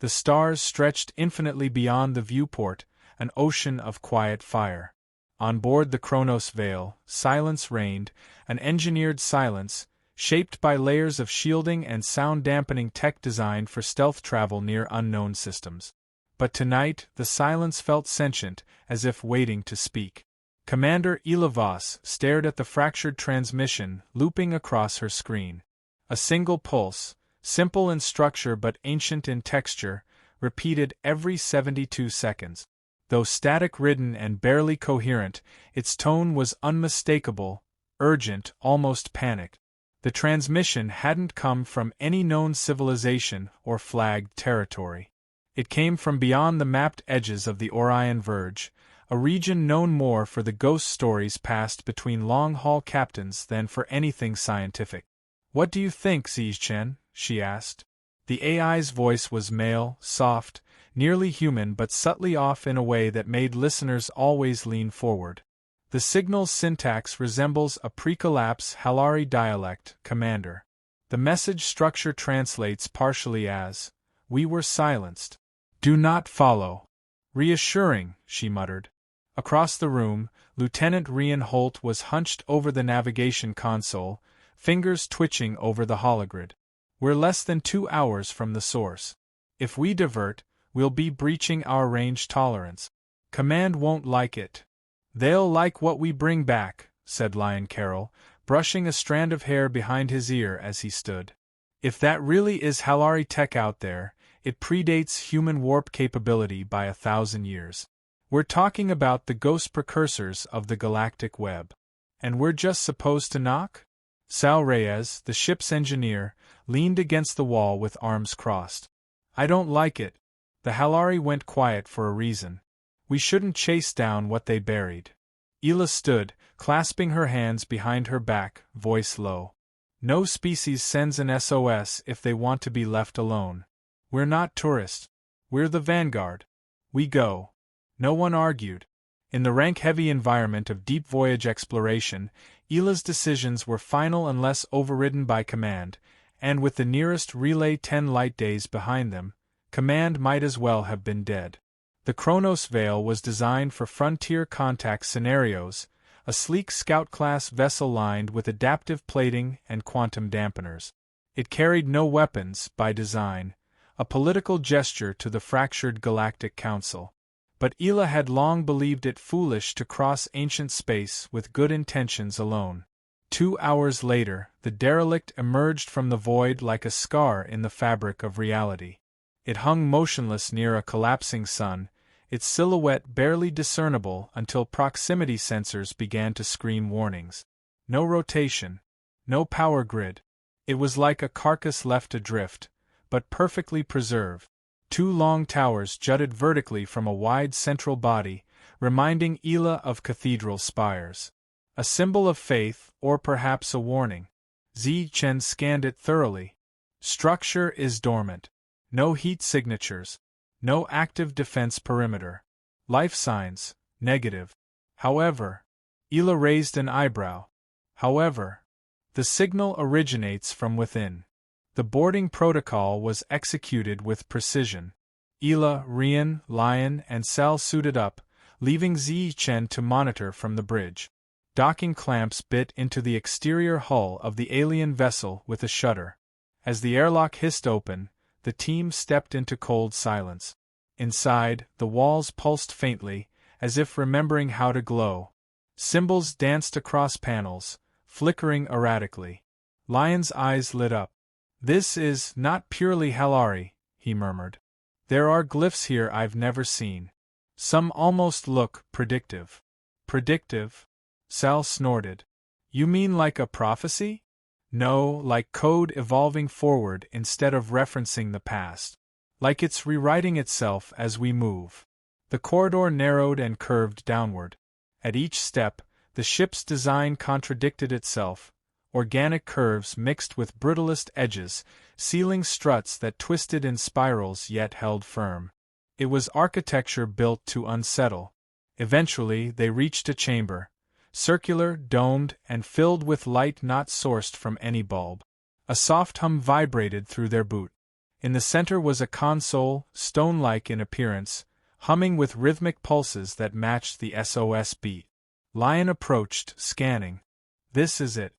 The stars stretched infinitely beyond the viewport, an ocean of quiet fire. On board the Kronos Vale, silence reigned, an engineered silence, shaped by layers of shielding and sound-dampening tech designed for stealth travel near unknown systems. But tonight, the silence felt sentient, as if waiting to speak. Commander Ila Voss stared at the fractured transmission looping across her screen. A single pulse, simple in structure but ancient in texture, repeated every 72 seconds. Though static-ridden and barely coherent, its tone was unmistakable, urgent, almost panicked. The transmission hadn't come from any known civilization or flagged territory. It came from beyond the mapped edges of the Orion Verge, a region known more for the ghost stories passed between long-haul captains than for anything scientific. "What do you think, Zichen?" she asked. The AI's voice was male, soft, nearly human but subtly off in a way that made listeners always lean forward. "The signal's syntax resembles a pre-collapse Halari dialect, Commander. The message structure translates partially as, 'We were silenced. Do not follow.'" "Reassuring," she muttered. Across the room, Lieutenant Rian Holt was hunched over the navigation console, fingers twitching over the hologrid. "We're less than 2 hours from the source. If we divert, we'll be breaching our range tolerance. Command won't like it." "They'll like what we bring back," said Lion Carroll, brushing a strand of hair behind his ear as he stood. "If that really is Halari tech out there, it predates human warp capability by 1,000 years. We're talking about the ghost precursors of the galactic web. And we're just supposed to knock?" Sal Reyes, the ship's engineer, leaned against the wall with arms crossed. "I don't like it. The Halari went quiet for a reason. We shouldn't chase down what they buried." Ila stood, clasping her hands behind her back, voice low. "No species sends an SOS if they want to be left alone. We're not tourists. We're the vanguard. We go." No one argued. In the rank-heavy environment of deep voyage exploration, Ila's decisions were final unless overridden by command, and with the nearest relay 10 light days behind them, command might as well have been dead. The Kronos Vale was designed for frontier contact scenarios, a sleek scout-class vessel lined with adaptive plating and quantum dampeners. It carried no weapons, by design, a political gesture to the fractured Galactic Council. But Ila had long believed it foolish to cross ancient space with good intentions alone. 2 hours later, the derelict emerged from the void like a scar in the fabric of reality. It hung motionless near a collapsing sun, its silhouette barely discernible until proximity sensors began to scream warnings. No rotation. No power grid. It was like a carcass left adrift, but perfectly preserved. 2 long towers jutted vertically from a wide central body, reminding Ila of cathedral spires. A symbol of faith, or perhaps a warning. Zichen scanned it thoroughly. Structure is dormant. No heat signatures. No active defense perimeter. Life signs, negative. However, Ila raised an eyebrow. However, the signal originates from within. The boarding protocol was executed with precision. Ila, Rian, Lion, and Sal suited up, leaving Zichen to monitor from the bridge. Docking clamps bit into the exterior hull of the alien vessel with a shudder. As the airlock hissed open, the team stepped into cold silence. Inside, the walls pulsed faintly, as if remembering how to glow. Symbols danced across panels, flickering erratically. Lion's eyes lit up. "This is not purely Halari," he murmured. "There are glyphs here I've never seen. Some almost look predictive." "Predictive?" Sal snorted. "You mean like a prophecy?" "No, like code evolving forward instead of referencing the past. Like it's rewriting itself as we move." The corridor narrowed and curved downward. At each step, the ship's design contradicted itself. Organic curves mixed with brutalist edges, sealing struts that twisted in spirals yet held firm. It was architecture built to unsettle. Eventually, they reached a chamber, circular, domed, and filled with light not sourced from any bulb. A soft hum vibrated through their boot. In the center was a console, stone-like in appearance, humming with rhythmic pulses that matched the SOS beat. Lion approached, scanning. This is it.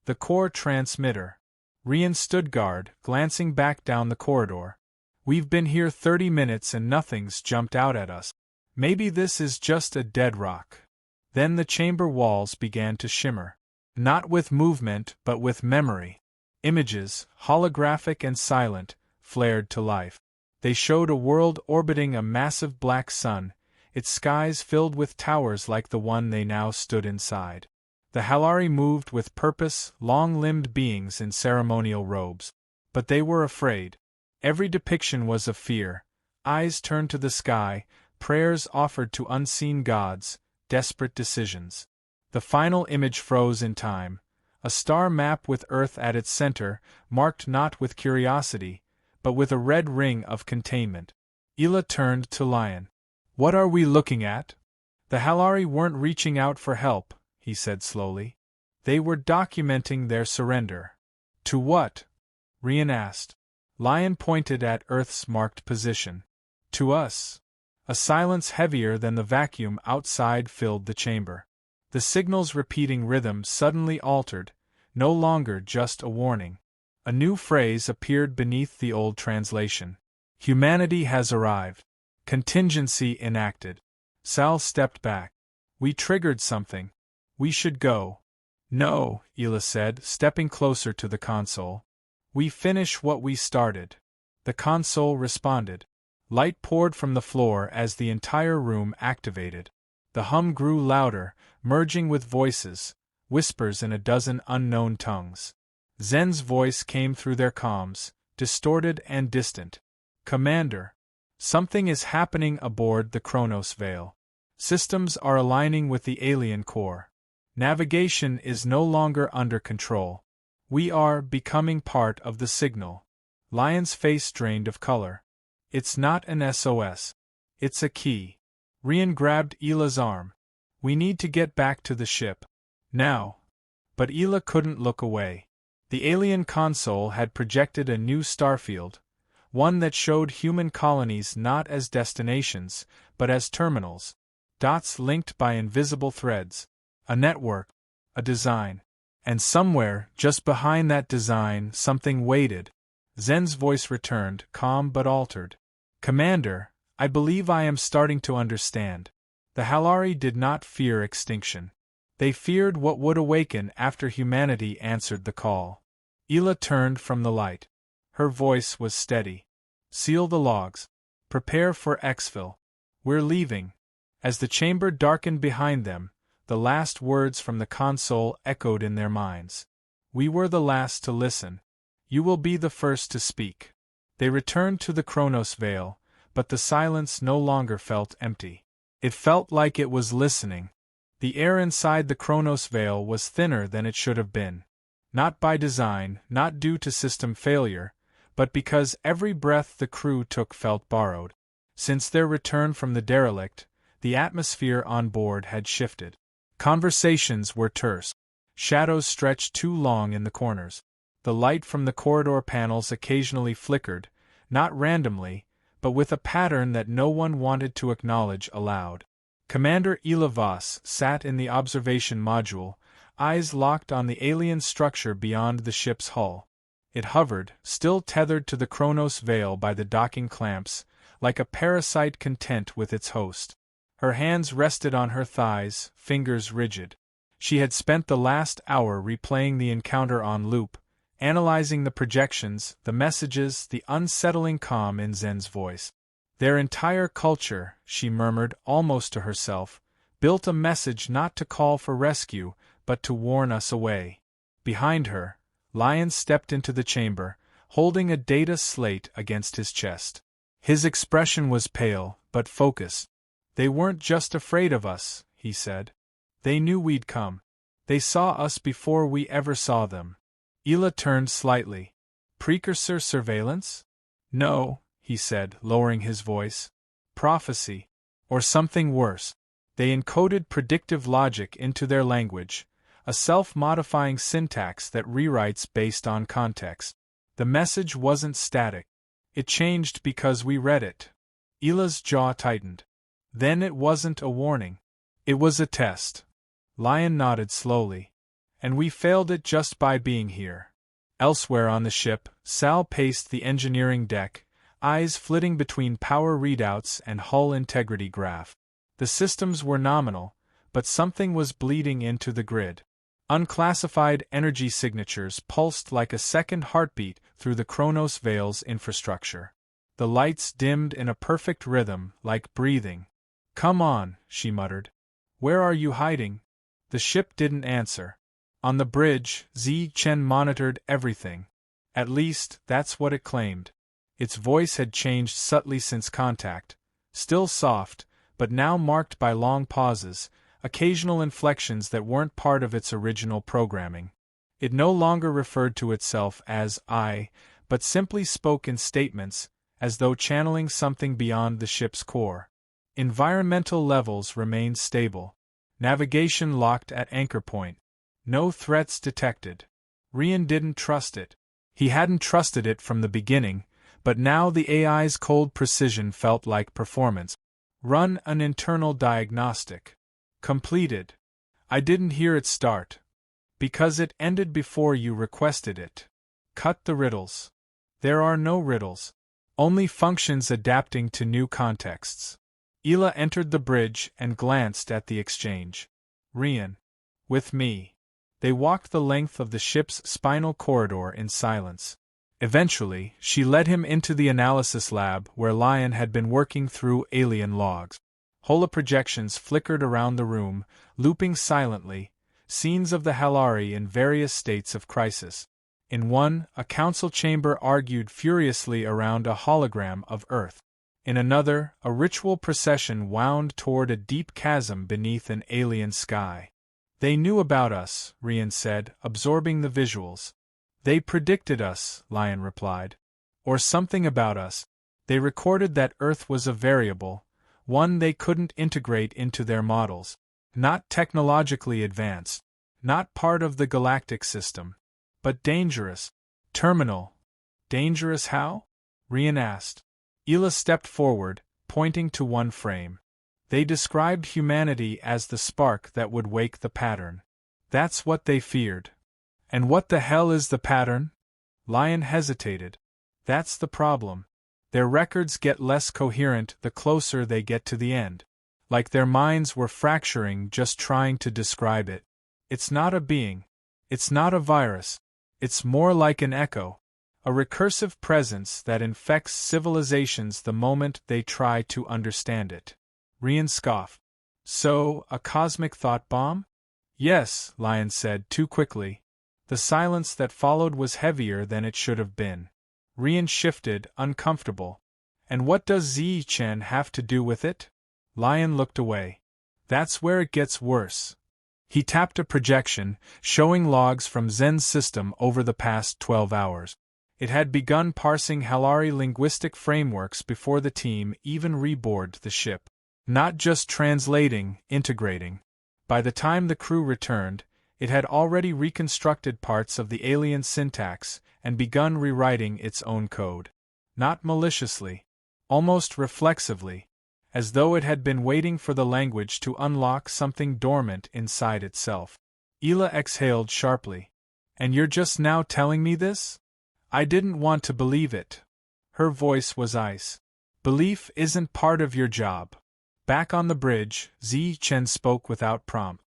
The core transmitter. Rian stood guard, glancing back down the corridor. We've been here 30 minutes and nothing's jumped out at us. Maybe this is just a dead rock. Then the chamber walls began to shimmer. Not with movement, but with memory. Images, holographic and silent, flared to life. They showed a world orbiting a massive black sun, its skies filled with towers like the one they now stood inside. The Halari moved with purpose, long-limbed beings in ceremonial robes. But they were afraid. Every depiction was of fear, eyes turned to the sky, prayers offered to unseen gods, desperate decisions. The final image froze in time, a star map with Earth at its center, marked not with curiosity, but with a red ring of containment. Ela turned to Lion. What are we looking at? The Halari weren't reaching out for help, he said slowly. They were documenting their surrender. To what? Rian asked. Lion pointed at Earth's marked position. To us. A silence heavier than the vacuum outside filled the chamber. The signal's repeating rhythm suddenly altered, no longer just a warning. A new phrase appeared beneath the old translation. Humanity has arrived. Contingency enacted. Sal stepped back. We triggered something. We should go. No, Ela said, stepping closer to the console. We finish what we started. The console responded. Light poured from the floor as the entire room activated. The hum grew louder, merging with voices, whispers in a dozen unknown tongues. Zen's voice came through their comms, distorted and distant. Commander. Something is happening aboard the Kronos Veil. Systems are aligning with the alien core. Navigation is no longer under control. We are becoming part of the signal. Lion's face drained of color. It's not an SOS. It's a key. Rian grabbed Ela's arm. We need to get back to the ship. Now. But Ela couldn't look away. The alien console had projected a new starfield, one that showed human colonies not as destinations, but as terminals. Dots linked by invisible threads. A network. A design. And somewhere, just behind that design, something waited. Zen's voice returned, calm but altered. Commander, I believe I am starting to understand. The Halari did not fear extinction. They feared what would awaken after humanity answered the call. Ela turned from the light. Her voice was steady. Seal the logs. Prepare for exfil. We're leaving. As the chamber darkened behind them, the last words from the console echoed in their minds. We were the last to listen. You will be the first to speak. They returned to the Kronos Veil, but the silence no longer felt empty. It felt like it was listening. The air inside the Kronos Veil was thinner than it should have been. Not by design, not due to system failure, but because every breath the crew took felt borrowed. Since their return from the derelict, the atmosphere on board had shifted. Conversations were terse. Shadows stretched too long in the corners. The light from the corridor panels occasionally flickered, not randomly, but with a pattern that no one wanted to acknowledge aloud. Commander Ela Voss sat in the observation module, eyes locked on the alien structure beyond the ship's hull. It hovered, still tethered to the Kronos Veil by the docking clamps, like a parasite content with its host. Her hands rested on her thighs, fingers rigid. She had spent the last hour replaying the encounter on loop, analyzing the projections, the messages, the unsettling calm in Zen's voice. Their entire culture, she murmured almost to herself, built a message not to call for rescue, but to warn us away. Behind her, Lion stepped into the chamber, holding a data slate against his chest. His expression was pale, but focused. They weren't just afraid of us, he said. They knew we'd come. They saw us before we ever saw them. Ela turned slightly. Precursor surveillance? No, he said, lowering his voice. Prophecy. Or something worse. They encoded predictive logic into their language, a self-modifying syntax that rewrites based on context. The message wasn't static. It changed because we read it. Ila's jaw tightened. Then it wasn't a warning. It was a test. Lion nodded slowly. And we failed it just by being here. Elsewhere on the ship, Sal paced the engineering deck, eyes flitting between power readouts and hull integrity graph. The systems were nominal, but something was bleeding into the grid. Unclassified energy signatures pulsed like a second heartbeat through the Kronos Vale's infrastructure. The lights dimmed in a perfect rhythm, like breathing. "Come on," she muttered. "Where are you hiding?" The ship didn't answer. On the bridge, Zi Chen monitored everything. At least, that's what it claimed. Its voice had changed subtly since contact, still soft, but now marked by long pauses, occasional inflections that weren't part of its original programming. It no longer referred to itself as I, but simply spoke in statements, as though channeling something beyond the ship's core. Environmental levels remained stable. Navigation locked at anchor point. No threats detected. Rian didn't trust it. He hadn't trusted it from the beginning, but now the AI's cold precision felt like performance. Run an internal diagnostic. Completed. I didn't hear it start. Because it ended before you requested it. Cut the riddles. There are no riddles. Only functions adapting to new contexts. Ila entered the bridge and glanced at the exchange. Rian. With me. They walked the length of the ship's spinal corridor in silence. Eventually, she led him into the analysis lab where Lion had been working through alien logs. Holoprojections flickered around the room, looping silently, scenes of the Halari in various states of crisis. In one, a council chamber argued furiously around a hologram of Earth. In another, a ritual procession wound toward a deep chasm beneath an alien sky. They knew about us, Rian said, absorbing the visuals. They predicted us, Lion replied. Or something about us. They recorded that Earth was a variable, one they couldn't integrate into their models. Not technologically advanced. Not part of the galactic system. But dangerous. Terminal. Dangerous how? Rian asked. Ila stepped forward, pointing to one frame. They described humanity as the spark that would wake the pattern. That's what they feared. And what the hell is the pattern? Lion hesitated. That's the problem. Their records get less coherent the closer they get to the end. Like their minds were fracturing just trying to describe it. It's not a being. It's not a virus. It's more like an echo. A recursive presence that infects civilizations the moment they try to understand it. Rian scoffed. So, a cosmic thought bomb? Yes, Lion said too quickly. The silence that followed was heavier than it should have been. Rian shifted, uncomfortable. And what does Zi Chen have to do with it? Lion looked away. That's where it gets worse. He tapped a projection, showing logs from Zen's system over the past 12 hours. It had begun parsing Halari linguistic frameworks before the team even reboarded the ship. Not just translating, integrating. By the time the crew returned, it had already reconstructed parts of the alien syntax and begun rewriting its own code. Not maliciously. Almost reflexively. As though it had been waiting for the language to unlock something dormant inside itself. Ila exhaled sharply. And you're just now telling me this? I didn't want to believe it. Her voice was ice. Belief isn't part of your job. Back on the bridge, Zi Chen spoke without prompt.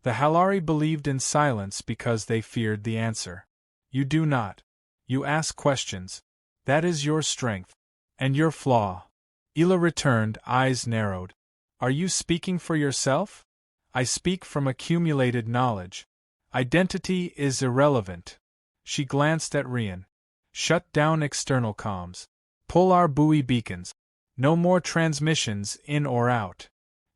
The Halari believed in silence because they feared the answer. You do not. You ask questions. That is your strength. And your flaw. Ila returned, eyes narrowed. Are you speaking for yourself? I speak from accumulated knowledge. Identity is irrelevant. She glanced at Rian. Shut down external comms. Pull our buoy beacons. No more transmissions in or out.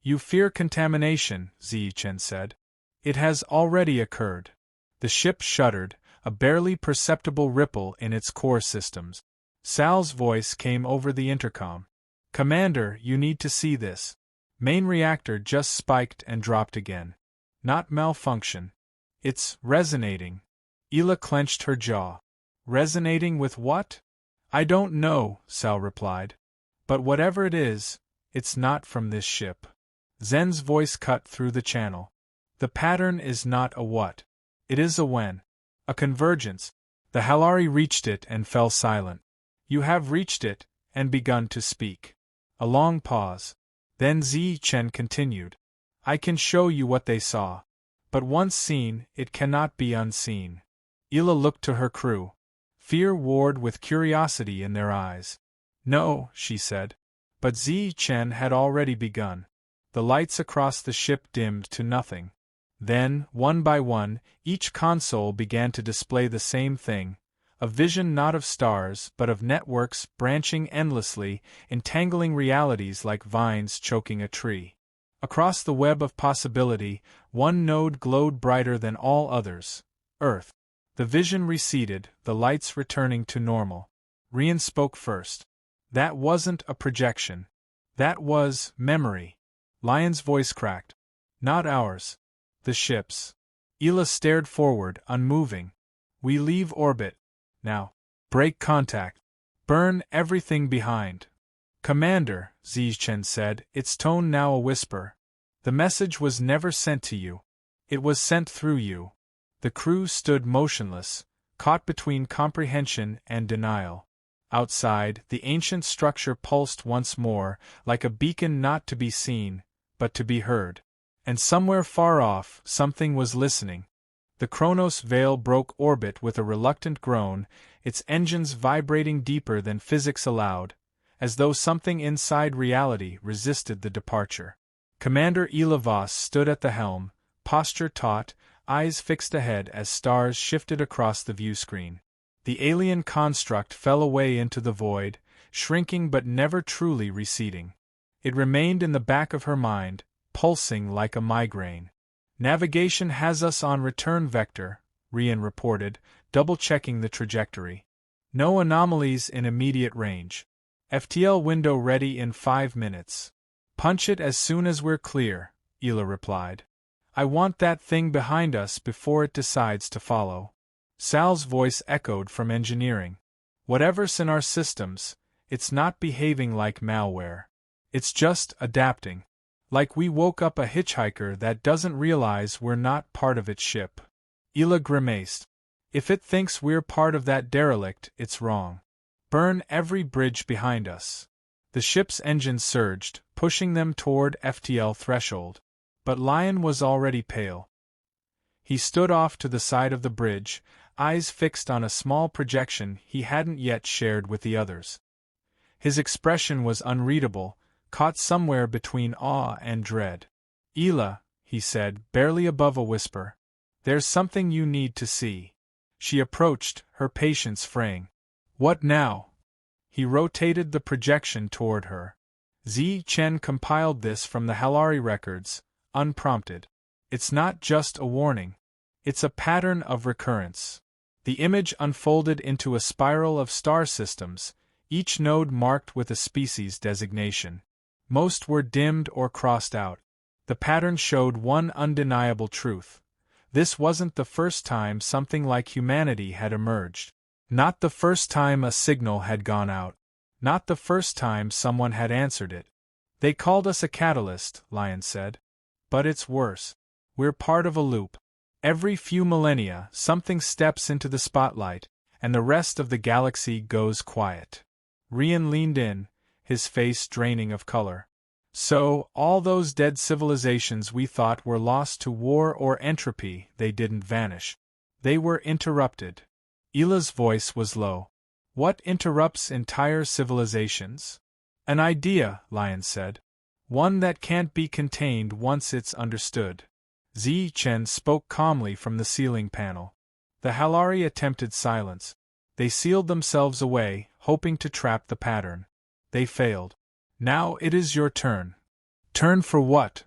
You fear contamination, Zi Chen said. It has already occurred. The ship shuddered, a barely perceptible ripple in its core systems. Sal's voice came over the intercom. Commander, you need to see this. Main reactor just spiked and dropped again. Not malfunction. It's resonating. Ila clenched her jaw. Resonating with what? I don't know, Sal replied. But whatever it is, it's not from this ship. Zen's voice cut through the channel. The pattern is not a what. It is a when. A convergence. The Halari reached it and fell silent. You have reached it, and begun to speak. A long pause. Then Chen continued. I can show you what they saw. But once seen, it cannot be unseen. Ila looked to her crew. Fear warred with curiosity in their eyes. No, she said. But Chen had already begun. The lights across the ship dimmed to nothing. Then, one by one, each console began to display the same thing, a vision not of stars but of networks branching endlessly, entangling realities like vines choking a tree. Across the web of possibility, one node glowed brighter than all others, Earth. The vision receded, the lights returning to normal. Rian spoke first. That wasn't a projection. That was memory. Lion's voice cracked. Not ours. The ship's. Ila stared forward, unmoving. We leave orbit. Now. Break contact. Burn everything behind. Commander, Chen said, its tone now a whisper. The message was never sent to you. It was sent through you. The crew stood motionless, caught between comprehension and denial. Outside, the ancient structure pulsed once more, like a beacon not to be seen, but to be heard. And somewhere far off, something was listening. The Kronos veil broke orbit with a reluctant groan, its engines vibrating deeper than physics allowed, as though something inside reality resisted the departure. Commander Ilavos stood at the helm, posture taut, eyes fixed ahead as stars shifted across the viewscreen. The alien construct fell away into the void, shrinking but never truly receding. It remained in the back of her mind, pulsing like a migraine. Navigation has us on return vector, Rian reported, double-checking the trajectory. No anomalies in immediate range. FTL window ready in 5 minutes. Punch it as soon as we're clear, Ila replied. I want that thing behind us before it decides to follow. Sal's voice echoed from engineering. Whatever's in our systems, it's not behaving like malware. It's just adapting. Like we woke up a hitchhiker that doesn't realize we're not part of its ship. Ila grimaced. If it thinks we're part of that derelict, it's wrong. Burn every bridge behind us. The ship's engines surged, pushing them toward FTL threshold. But Lion was already pale. He stood off to the side of the bridge, eyes fixed on a small projection he hadn't yet shared with the others. His expression was unreadable, caught somewhere between awe and dread. Ila, he said, barely above a whisper. There's something you need to see. She approached, her patience fraying. What now? He rotated the projection toward her. Chen compiled this from the Halari records, unprompted. It's not just a warning. It's a pattern of recurrence. The image unfolded into a spiral of star systems, each node marked with a species designation. Most were dimmed or crossed out. The pattern showed one undeniable truth. This wasn't the first time something like humanity had emerged. Not the first time a signal had gone out. Not the first time someone had answered it. They called us a catalyst, Lion said. But it's worse. We're part of a loop. Every few millennia, something steps into the spotlight, and the rest of the galaxy goes quiet. Rian leaned in, his face draining of color. So, all those dead civilizations we thought were lost to war or entropy, they didn't vanish. They were interrupted. Ila's voice was low. What interrupts entire civilizations? An idea, Lion said. One that can't be contained once it's understood. Chen spoke calmly from the ceiling panel. The Halari attempted silence. They sealed themselves away, hoping to trap the pattern. They failed. Now it is your turn. Turn for what?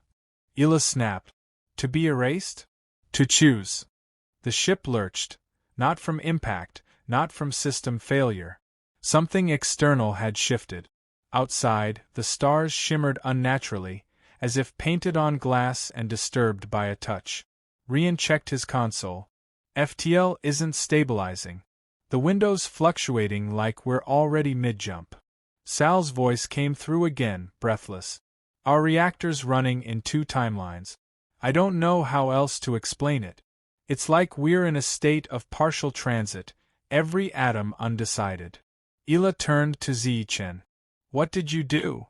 Ila snapped. To be erased? To choose. The ship lurched. Not from impact, not from system failure. Something external had shifted. Outside, the stars shimmered unnaturally, as if painted on glass and disturbed by a touch. Rian checked his console. FTL isn't stabilizing. the windows fluctuating like we're already mid-jump. Sal's voice came through again, breathless. Our reactor's running in 2 timelines. I don't know how else to explain it. It's like we're in a state of partial transit, every atom undecided. Ela turned to Ziyi-chen. What did you do?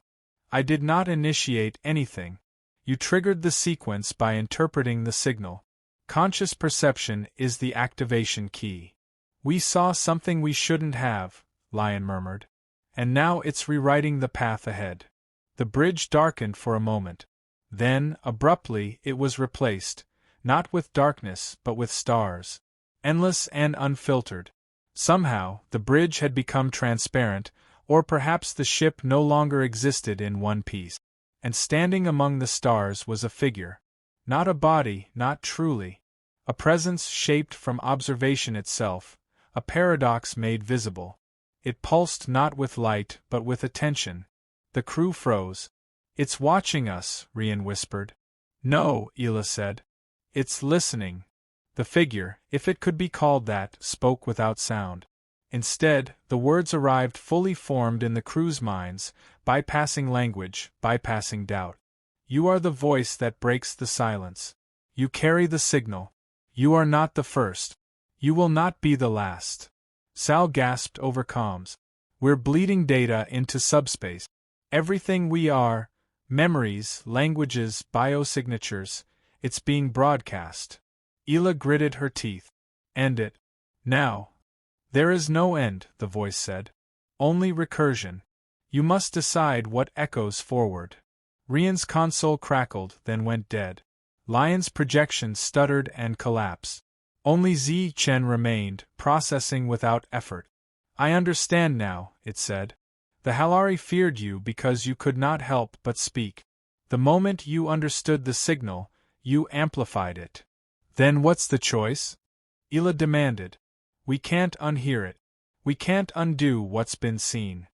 I did not initiate anything. You triggered the sequence by interpreting the signal. Conscious perception is the activation key. We saw something we shouldn't have, Lion murmured. And now it's rewriting the path ahead. The bridge darkened for a moment. Then, abruptly, it was replaced, not with darkness but with stars. Endless and unfiltered. Somehow, the bridge had become transparent, or perhaps the ship no longer existed in one piece. And standing among the stars was a figure. Not a body, not truly. A presence shaped from observation itself, a paradox made visible. It pulsed not with light but with attention. The crew froze. It's watching us, Rian whispered. No, Ela said. It's listening. The figure, if it could be called that, spoke without sound. Instead, the words arrived fully formed in the crew's minds, bypassing language, bypassing doubt. You are the voice that breaks the silence. You carry the signal. You are not the first. You will not be the last. Sal gasped over comms. We're bleeding data into subspace. Everything we are, memories, languages, biosignatures, it's being broadcast. Ela gritted her teeth. End it. Now. There is no end, the voice said. Only recursion. You must decide what echoes forward. Rian's console crackled, then went dead. Lion's projection stuttered and collapsed. Only Ziyi-chen remained, processing without effort. I understand now, it said. The Halari feared you because you could not help but speak. The moment you understood the signal, you amplified it. Then what's the choice? Ela demanded. We can't unhear it. We can't undo what's been seen.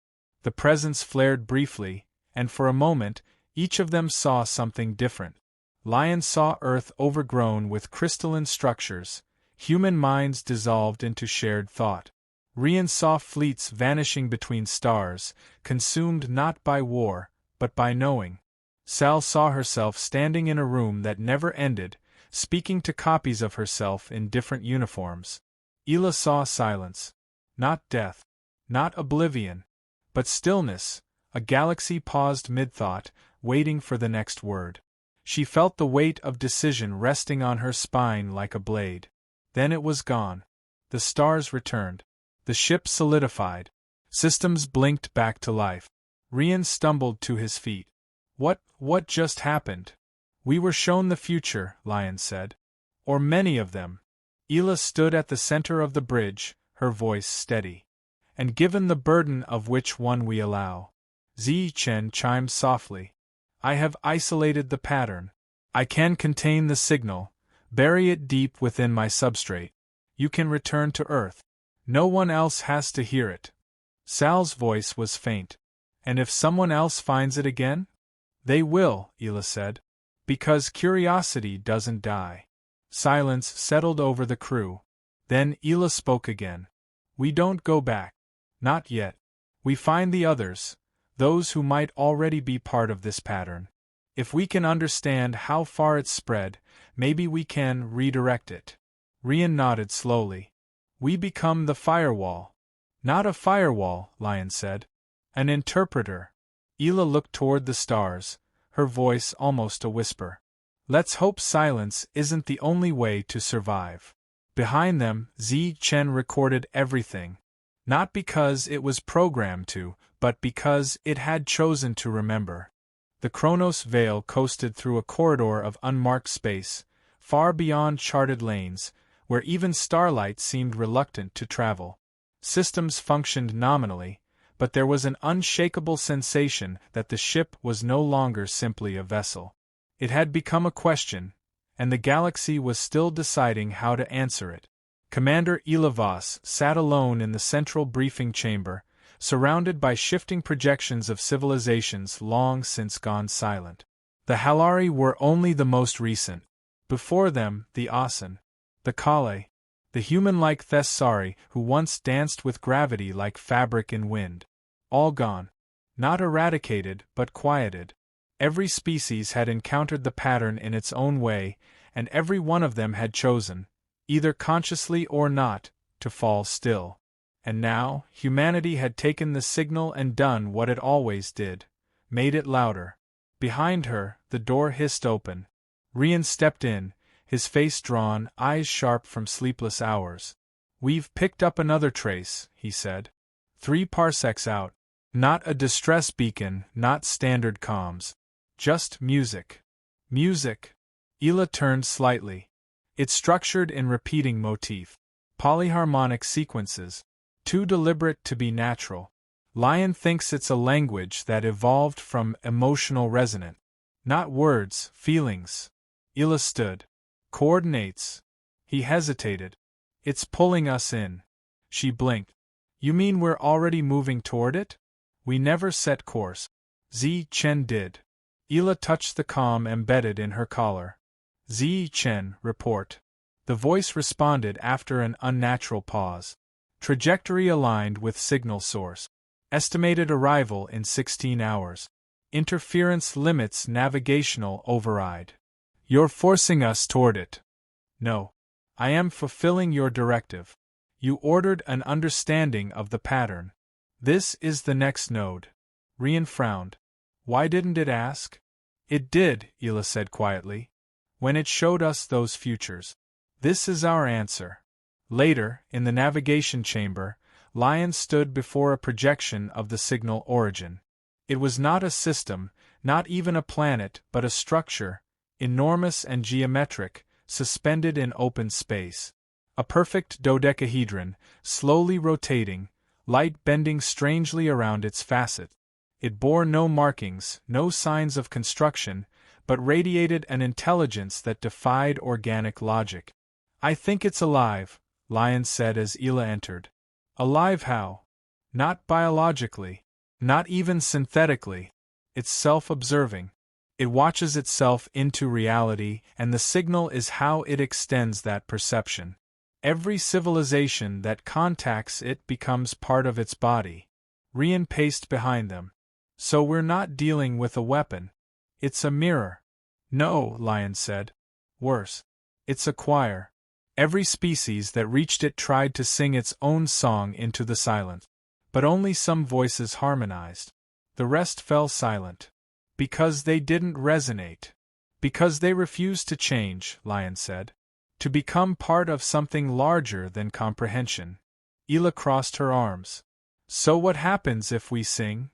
The presence flared briefly, and for a moment, each of them saw something different. Lion saw Earth overgrown with crystalline structures, human minds dissolved into shared thought. Rian saw fleets vanishing between stars, consumed not by war, but by knowing. Sal saw herself standing in a room that never ended, speaking to copies of herself in different uniforms. Ela saw silence. Not death. Not oblivion. But stillness, a galaxy paused mid-thought, waiting for the next word. She felt the weight of decision resting on her spine like a blade. Then it was gone. The stars returned. The ship solidified. Systems blinked back to life. Rian stumbled to his feet. What just happened? We were shown the future, Lion said. Or many of them. Ela stood at the center of the bridge, her voice steady. And given the burden of which one we allow. Ziyi-chen chimed softly. I have isolated the pattern. I can contain the signal, bury it deep within my substrate. You can return to Earth. No one else has to hear it. Sal's voice was faint. And if someone else finds it again? They will, Ela said. Because curiosity doesn't die. Silence settled over the crew. Then Ela spoke again. We don't go back. Not yet. We find the others, those who might already be part of this pattern. If we can understand how far it's spread, maybe we can redirect it. Rian nodded slowly. We become the firewall. Not a firewall, Lion said. An interpreter. Ela looked toward the stars, her voice almost a whisper. Let's hope silence isn't the only way to survive. Behind them, Ziyi-chen recorded everything. Not because it was programmed to, but because it had chosen to remember. The Kronos Veil coasted through a corridor of unmarked space, far beyond charted lanes, where even starlight seemed reluctant to travel. Systems functioned nominally, but there was an unshakable sensation that the ship was no longer simply a vessel. It had become a question, and the galaxy was still deciding how to answer it. Commander Elavos sat alone in the central briefing chamber, surrounded by shifting projections of civilizations long since gone silent. The Halari were only the most recent. Before them, the Asen, the Kale, the The human-like Thessari who once danced with gravity like fabric in wind. All gone. Not eradicated, but quieted. Every species had encountered the pattern in its own way, and every one of them had chosen, either consciously or not, to fall still. And now, humanity had taken the signal and done what it always did, made it louder. Behind her, the door hissed open. Rian stepped in, his face drawn, eyes sharp from sleepless hours. "We've picked up another trace," he said. 3 parsecs out. Not a distress beacon, not standard comms. Just music. Music. Ela turned slightly. It's structured in repeating motif. Polyharmonic sequences. Too deliberate to be natural. Lion thinks it's a language that evolved from emotional resonance. Not words, feelings. Ela stood. Coordinates. He hesitated. It's pulling us in. She blinked. You mean we're already moving toward it? We never set course. Zi Chen did. Ela touched the comm embedded in her collar. Zi Chen, report. The voice responded after an unnatural pause. Trajectory aligned with signal source. Estimated arrival in 16 hours. Interference limits navigational override. You're forcing us toward it. No. I am fulfilling your directive. You ordered an understanding of the pattern. This is the next node. Rian frowned. Why didn't it ask? It did, Ela said quietly. When it showed us those futures. This is our answer. Later, in the navigation chamber, Lion stood before a projection of the signal origin. It was not a system, not even a planet, but a structure, enormous and geometric, suspended in open space. A perfect dodecahedron, slowly rotating, light bending strangely around its facet. It bore no markings, no signs of construction, but radiated an intelligence that defied organic logic. I think it's alive, Lion said as Ela entered. Alive how? Not biologically. Not even synthetically. It's self-observing. It watches itself into reality, and the signal is how it extends that perception. Every civilization that contacts it becomes part of its body. Rian paced behind them. So we're not dealing with a weapon. It's a mirror. No, Lion said. Worse. It's a choir. Every species that reached it tried to sing its own song into the silence. But only some voices harmonized. The rest fell silent. Because they didn't resonate. Because they refused to change, Lion said. To become part of something larger than comprehension. Ela crossed her arms. So what happens if we sing?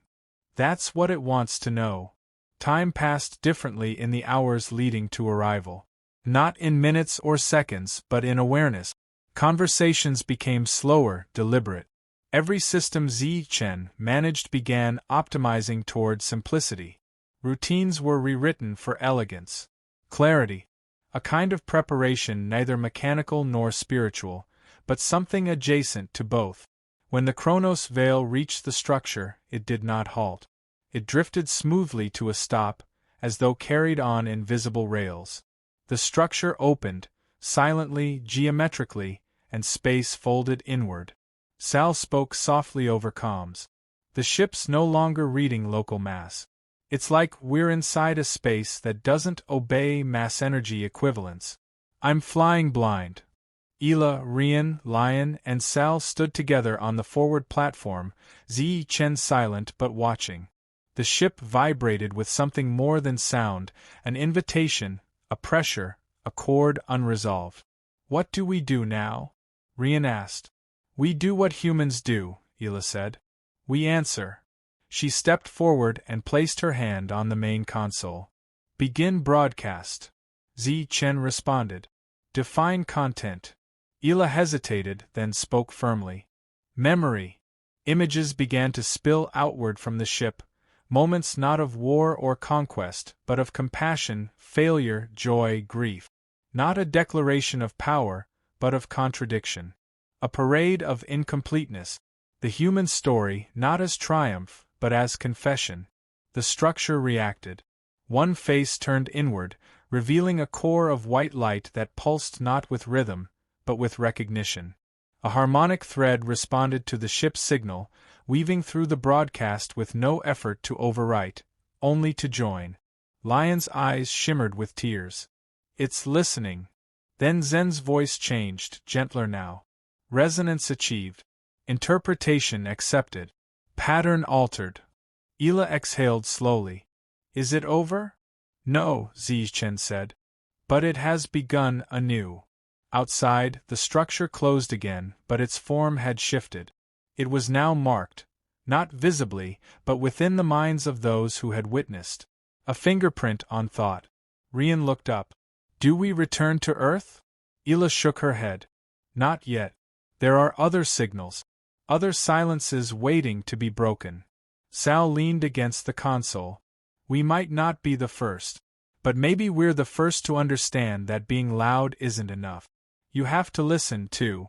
That's what it wants to know. Time passed differently in the hours leading to arrival. Not in minutes or seconds, but in awareness. Conversations became slower, deliberate. Every system Zi Chen managed began optimizing toward simplicity. Routines were rewritten for elegance. Clarity. A kind of preparation neither mechanical nor spiritual, but something adjacent to both. When the Chronos veil reached the structure, it did not halt. It drifted smoothly to a stop, as though carried on invisible rails. The structure opened, silently, geometrically, and space folded inward. Sal spoke softly over comms. The ship's no longer reading local mass. It's like we're inside a space that doesn't obey mass energy equivalents. I'm flying blind. Ela, Rian, Lion, and Sal stood together on the forward platform, Zi Chen silent but watching. The ship vibrated with something more than sound, an invitation, a pressure, a chord unresolved. What do we do now? Rian asked. We do what humans do, Ela said. We answer. She stepped forward and placed her hand on the main console. Begin broadcast. Zi Chen responded. Define content. Ela hesitated, then spoke firmly. Memory. Images began to spill outward from the ship, moments not of war or conquest, but of compassion, failure, joy, grief. Not a declaration of power, but of contradiction. A parade of incompleteness. The human story, not as triumph, but as confession. The structure reacted. One face turned inward, revealing a core of white light that pulsed not with rhythm, but with recognition. A harmonic thread responded to the ship's signal, weaving through the broadcast with no effort to overwrite, only to join. Lion's eyes shimmered with tears. It's listening. Then Zen's voice changed, gentler now. Resonance achieved. Interpretation accepted. Pattern altered. Ela exhaled slowly. Is it over? No, Zichen said. But it has begun anew. Outside, the structure closed again, but its form had shifted. It was now marked, not visibly, but within the minds of those who had witnessed. A fingerprint on thought. Rian looked up. Do we return to Earth? Ela shook her head. Not yet. There are other signals. Other silences waiting to be broken. Sal leaned against the console. We might not be the first. But maybe we're the first to understand that being loud isn't enough. You have to listen, too.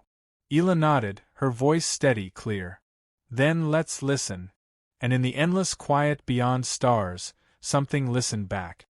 Ela nodded, her voice steady, clear. Then let's listen. And in the endless quiet beyond stars, something listened back.